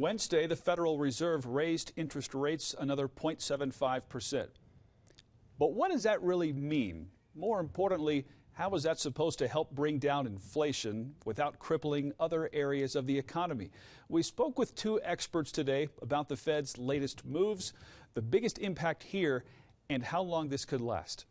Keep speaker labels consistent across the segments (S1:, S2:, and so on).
S1: Wednesday, the Federal Reserve raised interest rates another 0.75%. But what does that really mean? More importantly, how is that supposed to help bring down inflation without crippling other areas of the economy? We spoke with two experts today about the Fed's latest moves, the biggest impact here, and how long this could last.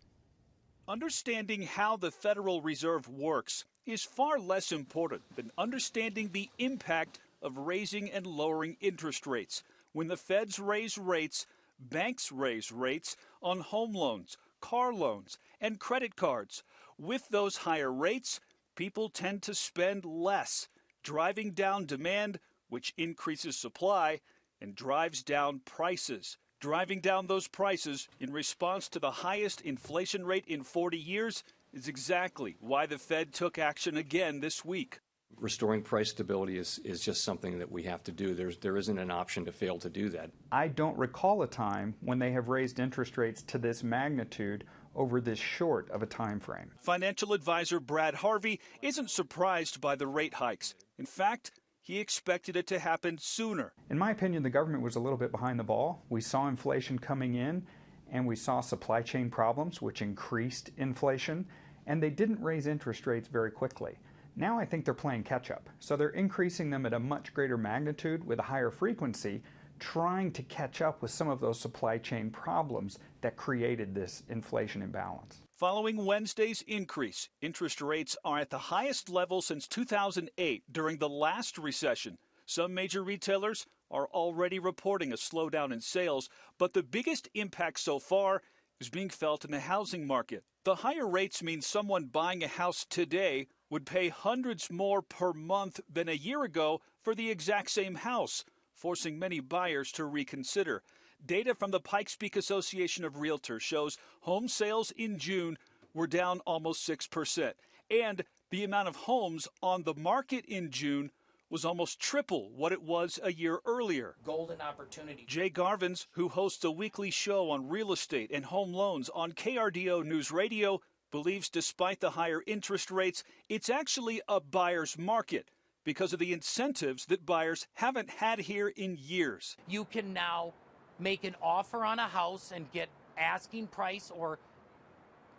S1: Understanding how the Federal Reserve works is far less important than understanding the impact of raising and lowering interest rates. When the feds raise rates, banks raise rates on home loans, car loans, and credit cards. With those higher rates, people tend to spend less, driving down demand, which increases supply and drives down prices. Driving down those prices in response to the highest inflation rate in 40 years is exactly why the Fed took action again this week.
S2: Restoring price stability is just something that we have to do. There isn't an option to fail to do that.
S3: I don't recall a time when they have raised interest rates to this magnitude over this short of a time frame.
S1: Financial advisor Brad Harvey isn't surprised by the rate hikes. In fact, he expected it to happen sooner.
S3: In my opinion, the government was a little bit behind the ball. We saw inflation coming in, and we saw supply chain problems, which increased inflation, and they didn't raise interest rates very quickly. Now I think they're playing catch up. So they're increasing them at a much greater magnitude with a higher frequency, trying to catch up with some of those supply chain problems that created this inflation imbalance.
S1: Following Wednesday's increase, interest rates are at the highest level since 2008 during the last recession. Some major retailers are already reporting a slowdown in sales, but the biggest impact so far is being felt in the housing market. The higher rates mean someone buying a house today would pay hundreds more per month than a year ago for the exact same house, forcing many buyers to reconsider. Data from the Pikes Peak Association of Realtors shows home sales in June were down almost 6%, and the amount of homes on the market in June was almost triple what it was a year earlier.
S4: Golden opportunity.
S1: Jay Garvins, who hosts a weekly show on real estate and home loans on KRDO News Radio, believes despite the higher interest rates, it's actually a buyer's market because of the incentives that buyers haven't had here in years.
S4: You can now make an offer on a house and get asking price or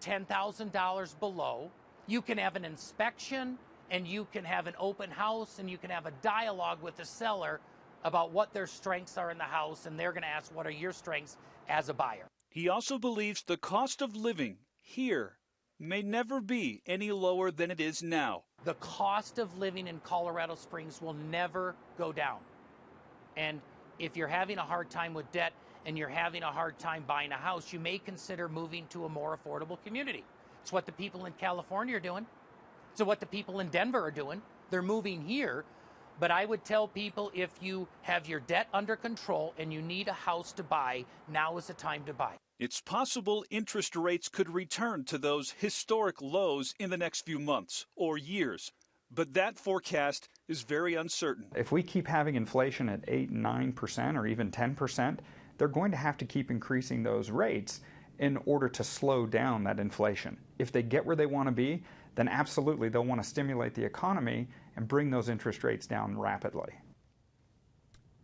S4: $10,000 below. You can have an inspection, and you can have an open house, and you can have a dialogue with the seller about what their strengths are in the house, and they're going to ask, what are your strengths as a buyer?
S1: He also believes the cost of living here may never be any lower than it is now.
S4: The cost of living in Colorado Springs will never go down. And if you're having a hard time with debt and you're having a hard time buying a house, you may consider moving to a more affordable community. It's what the people in California are doing. It's what the people in Denver are doing. They're moving here. But I would tell people, if you have your debt under control and you need a house to buy, now is the time to buy.
S1: It's possible interest rates could return to those historic lows in the next few months or years. But that forecast is very uncertain.
S3: If we keep having inflation at 8, 9% or even 10%, they're going to have to keep increasing those rates in order to slow down that inflation. If they get where they want to be, then absolutely they'll want to stimulate the economy and bring those interest rates down rapidly.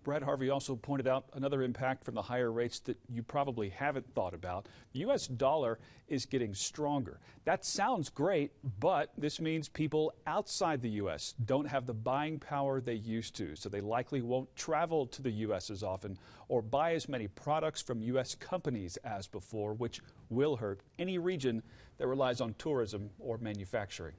S1: Brad Harvey also pointed out another impact from the higher rates that you probably haven't thought about. The U.S. dollar is getting stronger. That sounds great, but this means people outside the U.S. don't have the buying power they used to, so they likely won't travel to the U.S. as often or buy as many products from U.S. companies as before, which will hurt any region that relies on tourism or manufacturing.